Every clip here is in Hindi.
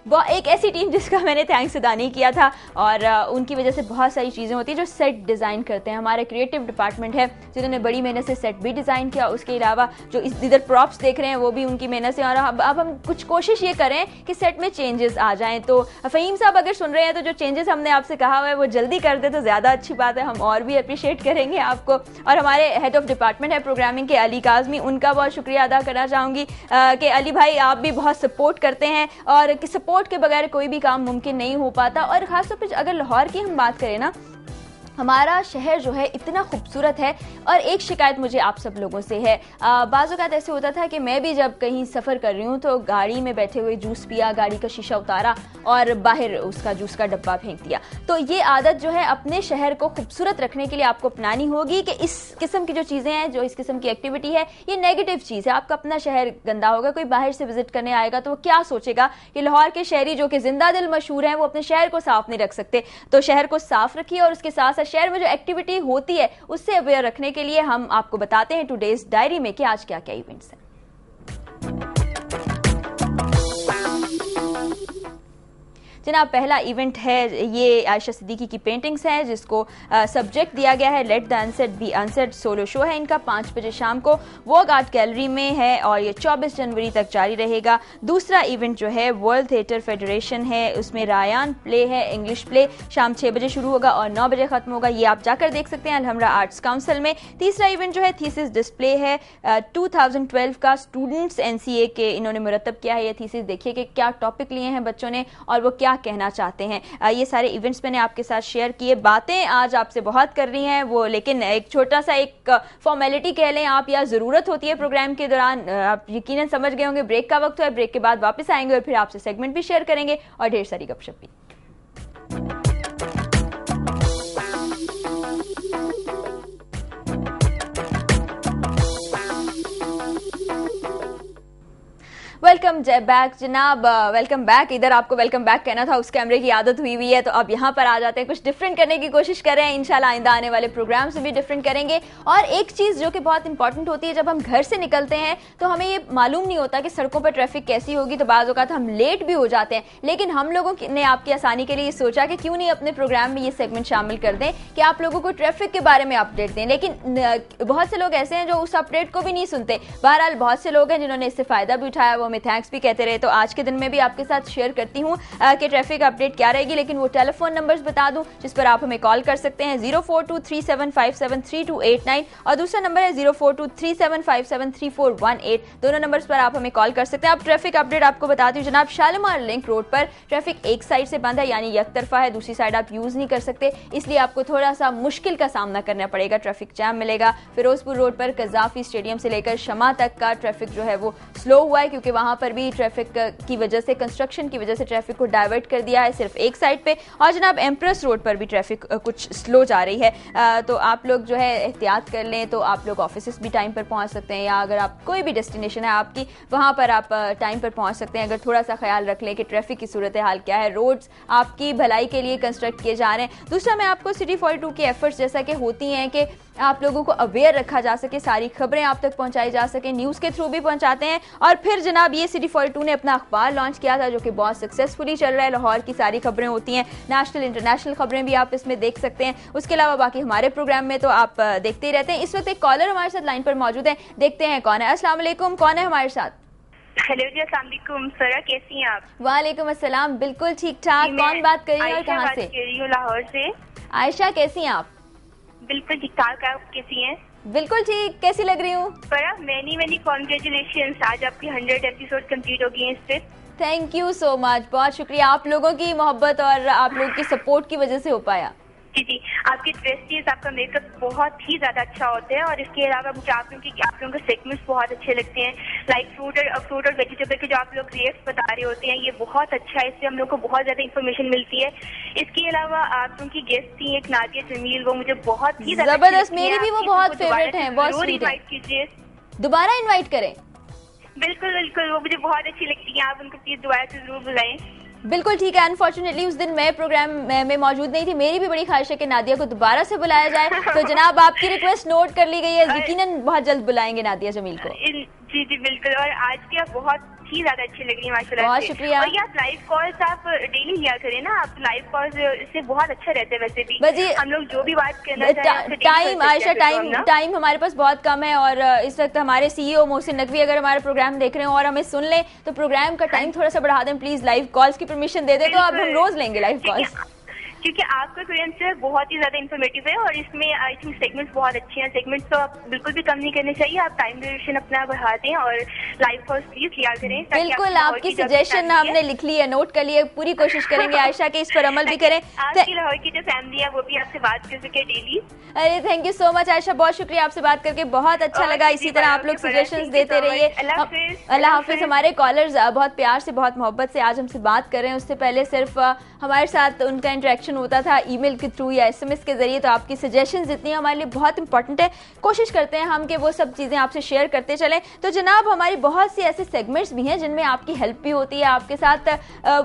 वो एक ऐसी टीम जिसका मैंने थैंक्स अदा नहीं किया था, और उनकी वजह से बहुत सारी चीज़ें होती हैं जो सेट डिज़ाइन करते हैं। हमारे क्रिएटिव डिपार्टमेंट है जिन्होंने बड़ी मेहनत से सेट भी डिज़ाइन किया, उसके अलावा जो इधर प्रॉप्स देख रहे हैं वो भी उनकी मेहनत से। और अब हम कुछ कोशिश ये करें कि सेट में चेंजेस आ जाएँ। तो फ़हीम साहब अगर सुन रहे हैं तो जो चेंजेस हमने आपसे कहा हुआ है वो जल्दी कर दे तो ज़्यादा अच्छी बात है, हम और भी अप्रिशिएट करेंगे आपको। और हमारे हेड ऑफ डिपार्टमेंट है प्रोग्रामिंग के अली काज़मी, उनका बहुत शुक्रिया अदा करना चाहूँगी कि अली भाई आप भी बहुत सपोर्ट करते हैं, और कि सपोर्ट के बगैर कोई भी काम मुमकिन नहीं हो पाता। और ख़ासतौर पर अगर लाहौर की हम बात करें ना, हमारा शहर जो है इतना खूबसूरत है। और एक शिकायत मुझे आप सब लोगों से है, बाज़ औक़ात ऐसे होता था कि मैं भी जब कहीं सफ़र कर रही हूँ तो गाड़ी में बैठे हुए जूस पिया, गाड़ी का शीशा उतारा और बाहर उसका जूस का डब्बा फेंक दिया। तो ये आदत जो है अपने शहर को खूबसूरत रखने के लिए आपको अपनानी होगी कि इस किस्म की जो चीज़ें हैं, जो इस किस्म की एक्टिविटी है, ये नेगेटिव चीज़ है। आपका अपना शहर गंदा होगा, कोई बाहर से विजिट करने आएगा तो वो क्या सोचेगा कि लाहौर के शहरी जो कि जिंदा दिल मशहूर हैं वो अपने शहर को साफ नहीं रख सकते। तो शहर को साफ रखिए, और उसके साथ साथ शहर में जो एक्टिविटी होती है उससे अवेयर रखने के लिए हम आपको बताते हैं टुडेज डायरी में कि आज क्या क्या इवेंट्स हैं। जनाब पहला इवेंट है, ये आयशा सिद्दीकी की पेंटिंग्स हैं जिसको सब्जेक्ट दिया गया है let the unset be unset. Solo show है इनका 5 बजे शाम को वोग आर्ट गैलरी में है, और ये 24 जनवरी तक जारी रहेगा। दूसरा इवेंट जो है वर्ल्ड थिएटर फेडरेशन है, उसमें रायान प्ले है, इंग्लिश प्ले, शाम 6 बजे शुरू होगा और 9 बजे खत्म होगा। ये आप जाकर देख सकते हैं अलहमरा आर्ट्स काउंसिल में। तीसरा इवेंट जो है थीसिस डिस्प्ले है, 2012 का स्टूडेंट्स NCA के इन्होंने मुरतब किया है ये थीसिस। देखिए कि क्या टॉपिक लिए हैं बच्चों ने और वो क्या कहना चाहते हैं। ये सारे इवेंट्स मैंने आपके साथ शेयर किए। बातें आज आपसे बहुत कर रही हैं वो, लेकिन एक छोटा सा एक फॉर्मेलिटी कह लें आप, या ज़रूरत होती है प्रोग्राम के दौरान, आप यकीनन समझ गए होंगे। ब्रेक का वक्त है, ब्रेक के बाद वापस आएंगे और फिर आपसे सेगमेंट भी शेयर करेंगे और ढेर सारी गपशप भी। वेलकम बैक जनाब, वेलकम बैक। इधर आपको वेलकम बैक कहना था, उस कैमरे की आदत हुई हुई है, तो अब यहाँ पर आ जाते हैं। कुछ डिफरेंट करने की कोशिश कर रहे हैं, इंशाल्लाह आइंदा आने वाले प्रोग्राम से भी डिफरेंट करेंगे। और एक चीज़ जो कि बहुत इंपॉर्टेंट होती है, जब हम घर से निकलते हैं तो हमें ये मालूम नहीं होता कि सड़कों पर ट्रैफिक कैसी होगी, तो बाज़ औक़ात हम लेट भी हो जाते हैं। लेकिन हम लोगों ने आपकी आसानी के लिए सोचा कि क्यों नहीं अपने प्रोग्राम में ये सेगमेंट शामिल कर दें कि आप लोगों को ट्रैफिक के बारे में अपडेट दें। लेकिन बहुत से लोग ऐसे हैं जो उस अपडेट को भी नहीं सुनते। बहरहाल बहुत से लोग हैं जिन्होंने इससे फ़ायदा भी उठाया, वो हमें थैंक्स भी कहते रहे। तो आज के दिन में भी आपके साथ शेयर करती हूँ कि ट्रैफिक अपडेट क्या रहेगी, लेकिन वो टेलीफोन नंबर्स बता दूं जिस पर आप हमें कॉल कर सकते हैं, 0423757328 और दूसरा नंबर है 0423757318। दोनों नंबर्स पर आप हमें कॉल कर सकते हैं। अब ट्रैफिक अपडेट आपको बताती हूँ जनाब। शालीमार लिंक रोड पर ट्रैफिक एक साइड से बंद है, यानी एक तरफा है, दूसरी साइड आप यूज नहीं कर सकते, इसलिए आपको थोड़ा सा मुश्किल का सामना करना पड़ेगा, ट्रैफिक जैम मिलेगा। फिरोजपुर रोड पर कज़ाफी स्टेडियम से लेकर शमा तक का ट्रैफिक जो है वो स्लो हुआ है, क्योंकि वहां पर भी ट्रैफिक की वजह से, कंस्ट्रक्शन की वजह से ट्रैफिक को डाइवर्ट कर दिया है सिर्फ एक साइड पे। और जनाब एम्प्रेस रोड पर भी ट्रैफिक कुछ स्लो जा रही है, तो आप लोग जो है एहतियात कर लें। तो आप लोग ऑफिस भी टाइम पर पहुंच सकते हैं, या अगर आप कोई भी डेस्टिनेशन है आपकी वहां पर आप टाइम पर पहुंच सकते हैं, अगर थोड़ा सा ख्याल रख लें कि ट्रैफिक की सूरत हाल क्या है। रोड्स आपकी भलाई के लिए कंस्ट्रक्ट किए जा रहे हैं। दूसरा, मैं आपको सिटी 42 की एफर्ट्स जैसा कि होती हैं कि आप लोगों को अवेयर रखा जा सके, सारी खबरें आप तक पहुंचाई जा सके, न्यूज़ के थ्रू भी पहुंचाते हैं। और फिर जनाब ये सिटी 42 ने अपना अखबार लॉन्च किया था जो कि बहुत सक्सेसफुली चल रहा है। लाहौर की सारी खबरें होती हैं, नेशनल इंटरनेशनल खबरें भी आप इसमें देख सकते हैं। उसके अलावा बाकी हमारे प्रोग्राम में तो आप देखते ही रहते हैं। इस वक्त एक कॉलर हमारे साथ लाइन पर मौजूद है, देखते हैं कौन है। अस्सलाम वालेकुम, कौन है हमारे साथ? हेलो जी, अस्सलाम वालेकुम सरा, कैसी हैं आप? वालेकुम अस्सलाम, बिल्कुल ठीक ठाक। कौन बात कर रही है और कहाँ से? बात कर रही हूँ लाहौर से। आयशा, कैसी हैं आप? बिल्कुल ठीक ठाक, आप कैसी हैं? बिल्कुल ठीक। कैसी लग रही हूँ? फरा, मैनी कॉन्ग्रेचुलेशन, आज आपकी 100 एपिसोड कंप्लीट हो गई हैं इस पे। थैंक यू सो मच, बहुत शुक्रिया। आप लोगों की मोहब्बत और आप लोगों की सपोर्ट की वजह से हो पाया। जी जी, आपकी ड्रेसेस, आपका मेकअप बहुत ही ज्यादा अच्छा होता है, और इसके अलावा मुझे आप लोगों के सेगमेंट्स बहुत अच्छे लगते हैं, लाइक फ्रूट और वेजिटेबल के जो आप लोग रेट्स बता रहे होते हैं, ये बहुत अच्छा है, इससे हम लोग को बहुत ज्यादा इन्फॉर्मेशन मिलती है। इसके अलावा आप लोगों की गेस्ट थी एक नादिया जमील, वो मुझे बहुत ही जबरदस्त, मेरी भी वो बहुत फेवरेट है, बहुत स्वीट है। इनवाइट कीजिए, दोबारा इनवाइट करें। बिल्कुल बिल्कुल, वो मुझे बहुत अच्छी लगती है, आप उनको प्लीज दोबारा से जरूर बुलाएं। बिल्कुल ठीक है। अनफॉर्चुनेटली उस दिन मैं प्रोग्राम में मौजूद नहीं थी। मेरी भी बड़ी ख्वाहिश है कि नादिया को दोबारा से बुलाया जाए, तो जनाब आपकी रिक्वेस्ट नोट कर ली गई है, यकीनन बहुत जल्द बुलाएंगे नादिया जमील को। जी जी बिल्कुल, और आज की आप बहुत ही ज्यादा अच्छी लग रही है माशाल्लाह। बहुत शुक्रिया। और ये आप लाइव कॉल्स आप डेली लिया करें ना, आप लाइव कॉल्स इससे बहुत अच्छा रहता है। वैसे भी हम लोग जो भी बात करना चाहें टाइम आयशा टाइम हमारे पास बहुत कम है और इस वक्त हमारे सीईओ मोहसिन नकवी अगर हमारा प्रोग्राम देख रहे हो और हमें सुन ले तो प्रोग्राम का टाइम थोड़ा सा बढ़ा दें प्लीज, लाइव कॉल्स की परमिशन दे दे तो अब हम रोज लेंगे लाइव कॉल्स, क्योंकि आपका क्वेश्चन जो है बहुत ही ज्यादा इन्फॉर्मेटिव है और इसमें आई थिंक सेगमेंट्स बहुत अच्छे हैं। सेगमेंट्स तो आप बिल्कुल भी कम नहीं करने चाहिए, आप टाइम ड्यूरेशन अपना बढ़ा दें और लाइव कॉल्स प्लीज लिया करें। बिल्कुल, आपकी सजेशन हमने लिख ली है, नोट कर लिया, पूरी कोशिश करेंगे आयशा के इस पर अमल भी करें। आपकी लाहौर की जो फैमिली है वो भी आपसे बात कर सके डेली। अरे thank you so much Ayesha, बहुत शुक्रिया, आपसे बात करके बहुत अच्छा लगा। इसी तरह आप लोग सजेशंस देते रहिए। अल्लाह हाफिज। हमारे कॉलर्स बहुत प्यार से बहुत मोहब्बत से आज हमसे बात कर रहे हैं, उससे पहले सिर्फ हमारे साथ उनका इंटरेक्शन होता था ईमेल के थ्रू या एसएमएस के जरिए। तो आपकी सजेशंस जितनी हमारे लिए बहुत इंपॉर्टेंट है, कोशिश करते हैं हम कि वो सब चीज़ें आपसे शेयर करते चलें। तो जनाब हमारी बहुत सी ऐसे सेगमेंट्स भी हैं जिनमें आपकी हेल्प भी होती है, आपके साथ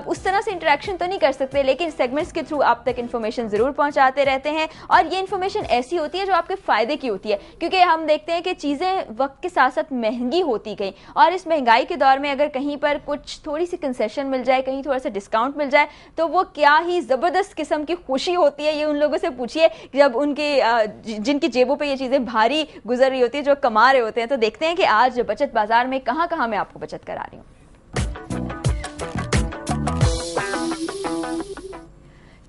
उस तरह से इंटरेक्शन तो नहीं कर सकते लेकिन सेगमेंट्स के थ्रू आप तक इन्फॉर्मेशन ज़रूर पहुँचाते रहते हैं और ये इन्फॉर्मेशन ऐसी होती है जो आपके फ़ायदे की होती है, क्योंकि हम देखते हैं कि चीज़ें वक्त के साथ साथ महंगी होती गई और इस महंगाई के दौर में अगर कहीं पर कुछ थोड़ी सी कंसेशन मिल जाए, कहीं थोड़ा सा डिस्काउंट मिल जाए तो वो क्या ही ज़बरदस्त किस्म की खुशी होती है। ये उन लोगों से पूछिए जब उनकी जिनकी जेबों पे ये चीज़ें भारी गुजर रही होती है, जो कमा रहे होते हैं। तो देखते हैं कि आज बचत बाजार में कहाँ कहाँ मैं आपको बचत करा रही हूँ।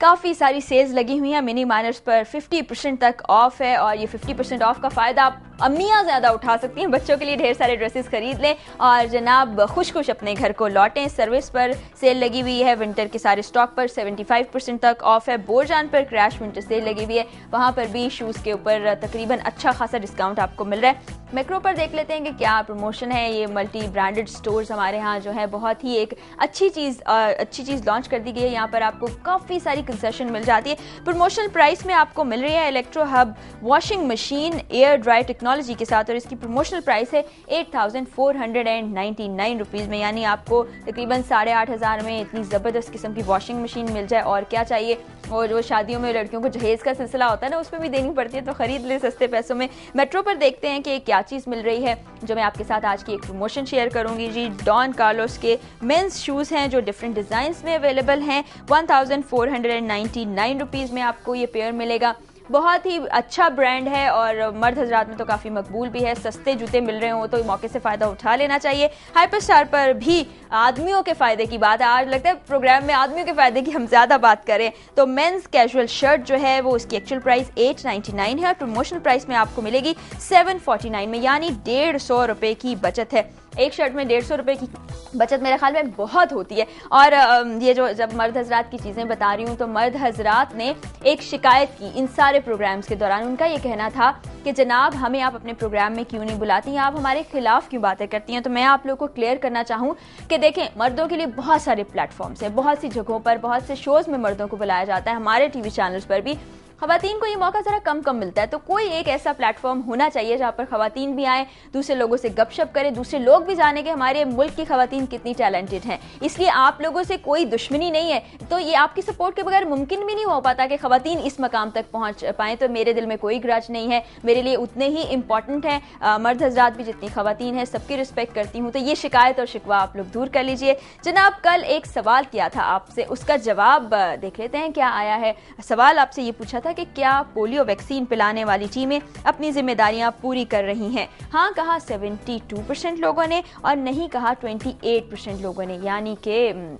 काफ़ी सारी सेल्स लगी हुई हैं, मिनी माइनर्स पर 50% तक ऑफ है और ये 50% ऑफ का फ़ायदा आप अम्मियाँ ज़्यादा उठा सकती हैं। बच्चों के लिए ढेर सारे ड्रेसेस खरीद लें और जनाब खुश खुश अपने घर को लौटें। सर्विस पर सेल लगी हुई है, विंटर के सारे स्टॉक पर 75% तक ऑफ है। बोरजान पर क्रैश विंटर सेल लगी हुई है, वहाँ पर भी शूज़ के ऊपर तकरीबन अच्छा खासा डिस्काउंट आपको मिल रहा है। मैक्रो पर देख लेते हैं कि क्या प्रमोशन है। ये मल्टी ब्रांडेड स्टोर्स हमारे यहाँ जो है बहुत ही एक अच्छी चीज़ लॉन्च कर दी गई है। यहाँ पर आपको काफ़ी सारी कंसेशन मिल जाती है। प्रमोशनल प्राइस में आपको मिल रही है electro hub washing machine air dry technology के साथ और इसकी प्रमोशनल प्राइस है 8499 रुपीज़ में, यानी आपको तकरीबन 8,500 में इतनी ज़बरदस्त किस्म की वॉशिंग मशीन मिल जाए और क्या चाहिए। और जो शादियों में लड़कियों को जहेज़ का सिलसिला होता है ना, उसमें भी देनी पड़ती है, तो ख़रीद ले सस्ते पैसों में। मेट्रो पर देखते हैं कि क्या चीज़ मिल रही है जो मैं आपके साथ आज की एक प्रमोशन शेयर करूंगी जी। डॉन कार्लोस के मेंस शूज़ हैं जो डिफरेंट डिज़ाइंस में अवेलेबल हैं। 1499 रुपीज़ में आपको ये पेयर मिलेगा। बहुत ही अच्छा ब्रांड है और मर्द हजरात में तो काफ़ी मकबूल भी है। सस्ते जूते मिल रहे हो तो मौके से फ़ायदा उठा लेना चाहिए। हाइपर स्टार पर भी आदमियों के फ़ायदे की बात है, आज लगता है प्रोग्राम में आदमियों के फ़ायदे की हम ज़्यादा बात करें तो मेंस कैजुअल शर्ट जो है वो उसकी एक्चुअल प्राइस 899 है और प्रमोशनल प्राइस में आपको मिलेगी 749 में, यानी 150 रुपये की बचत है। एक शर्ट में 150 रुपये की बचत मेरे ख्याल में बहुत होती है। और ये जो जब मर्द हजरात की चीज़ें बता रही हूँ तो मर्द हजरात ने एक शिकायत की इन सारे प्रोग्राम्स के दौरान। उनका ये कहना था कि जनाब हमें आप अपने प्रोग्राम में क्यों नहीं बुलाती हैं, आप हमारे खिलाफ क्यों बातें करती हैं। तो मैं आप लोगों को क्लियर करना चाहूँ कि देखें, मर्दों के लिए बहुत सारे प्लेटफॉर्म्स हैं, बहुत सी जगहों पर बहुत से शोज़ में मर्दों को बुलाया जाता है, हमारे टीवी चैनल्स पर भी। खवातीन को ये मौका ज़रा कम कम मिलता है, तो कोई एक ऐसा प्लेटफॉर्म होना चाहिए जहाँ पर खवातीन भी आए, दूसरे लोगों से गपशप करें, दूसरे लोग भी जाने कि हमारे मुल्क की खवातीन कितनी टैलेंटेड हैं। इसलिए आप लोगों से कोई दुश्मनी नहीं है, तो ये आपकी सपोर्ट के बगैर मुमकिन भी नहीं हो पाता कि खवातीन इस मकाम तक पहुँच पाएँ। तो मेरे दिल में कोई ग्रज नहीं है, मेरे लिए उतने ही इंपॉर्टेंट है मर्द हजरात भी जितनी खवातीन है, सबकी रिस्पेक्ट करती हूँ। तो ये शिकायत और शिकवा आप लोग दूर कर लीजिए। जनाब कल एक सवाल किया था आपसे, उसका जवाब देख लेते हैं क्या आया है। सवाल आपसे ये पूछा था कि क्या पोलियो वैक्सीन पिलाने वाली टीमें अपनी जिम्मेदारियां पूरी कर रही हैं। हाँ कहा 72% लोगों ने और नहीं कहा 28% लोगों ने, यानी कि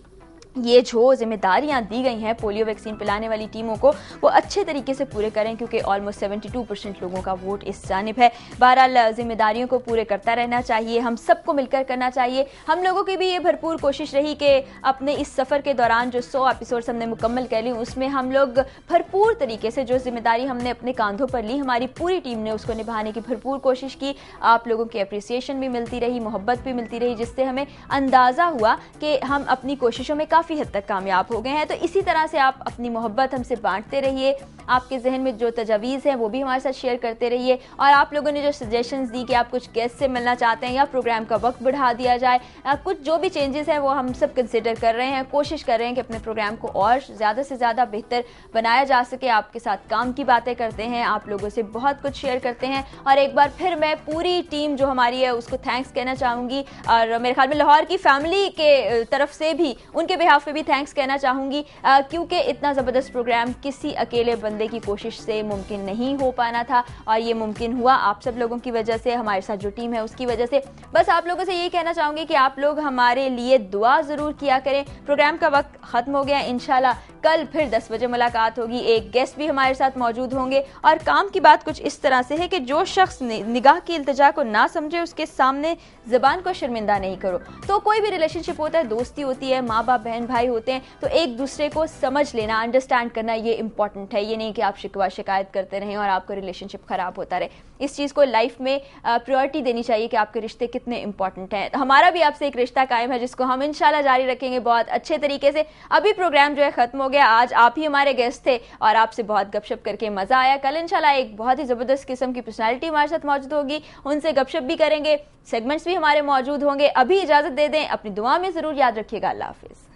ये जो जिम्मेदारियां दी गई हैं पोलियो वैक्सीन पिलाने वाली टीमों को वो अच्छे तरीके से पूरे करें, क्योंकि ऑलमोस्ट 72% लोगों का वोट इस जानिब है। बहरहाल जिम्मेदारियों को पूरे करता रहना चाहिए, हम सबको मिलकर करना चाहिए। हम लोगों की भी ये भरपूर कोशिश रही कि अपने इस सफ़र के दौरान जो 100 एपिसोड्स हमने मुकम्मल कर ली, उसमें हम लोग भरपूर तरीके से जो जिम्मेदारी हमने अपने कांधों पर ली, हमारी पूरी टीम ने उसको निभाने की भरपूर कोशिश की। आप लोगों की अप्रिसिएशन भी मिलती रही, मोहब्बत भी मिलती रही, जिससे हमें अंदाज़ा हुआ कि हम अपनी कोशिशों में काफ़ी हद तक कामयाब हो गए हैं। तो इसी तरह से आप अपनी मोहब्बत हमसे बांटते रहिए, आपके जहन में जो तजावीज़ हैं वो भी हमारे साथ शेयर करते रहिए। और आप लोगों ने जो सजेशंस दी कि आप कुछ गेस्ट से मिलना चाहते हैं या प्रोग्राम का वक्त बढ़ा दिया जाए, कुछ जो भी चेंजेस हैं वो हम सब कंसिडर कर रहे हैं, कोशिश कर रहे हैं कि अपने प्रोग्राम को और ज़्यादा से ज़्यादा बेहतर बनाया जा सके। आपके साथ काम की बातें करते हैं, आप लोगों से बहुत कुछ शेयर करते हैं। और एक बार फिर मैं पूरी टीम जो हमारी है उसको थैंक्स कहना चाहूँगी, और मेरे ख्याल में लाहौर की फैमिली के तरफ से भी उनके बिहाफ पे भी थैंक्स कहना चाहूँगी, क्योंकि इतना ज़बरदस्त प्रोग्राम किसी अकेले बंदे की कोशिश से मुमकिन नहीं हो पाना था, और ये मुमकिन हुआ आप सब लोगों की वजह से, हमारे साथ जो टीम है उसकी वजह से। बस आप लोगों से यही कहना चाहूँगी कि आप लोग हमारे लिए दुआ ज़रूर किया करें। प्रोग्राम का वक्त ख़त्म हो गया, इंशाल्लाह कल फिर 10 बजे मुलाकात होगी, एक गेस्ट भी हमारे साथ मौजूद होंगे। और काम की बात कुछ इस तरह से है कि जो शख्स निगाह की इल्तिजा को ना समझे उसके सामने ज़बान को शर्मिंदा नहीं करो। तो कोई भी रिलेशनशिप होता है, दोस्ती होती है, माँ बाप बहन भाई होते हैं, तो एक दूसरे को समझ लेना, अंडरस्टैंड करना ये इंपॉर्टेंट है। ये नहीं कि आप शिकवा शिकायत करते रहें और आपका रिलेशनशिप खराब होता रहे। इस चीज़ को लाइफ में प्रायोरिटी देनी चाहिए कि आपके रिश्ते कितने इंपॉर्टेंट हैं। तो हमारा भी आपसे एक रिश्ता कायम है जिसको हम इंशाल्लाह जारी रखेंगे बहुत अच्छे तरीके से। अभी प्रोग्राम जो है ख़त्म हो गया, आज आप ही हमारे गेस्ट थे और आपसे बहुत गपशप करके मज़ा आया। कल इंशाल्लाह एक बहुत ही ज़बरदस्त किस्म की पर्सनैलिटी हमारे साथ मौजूद होगी, उनसे गपशप भी करेंगे, सेगमेंट्स भी हमारे मौजूद होंगे। अभी इजाज़त दे दें, अपनी दुआ में ज़रूर याद रखिएगा। अल्लाह हाफिज़।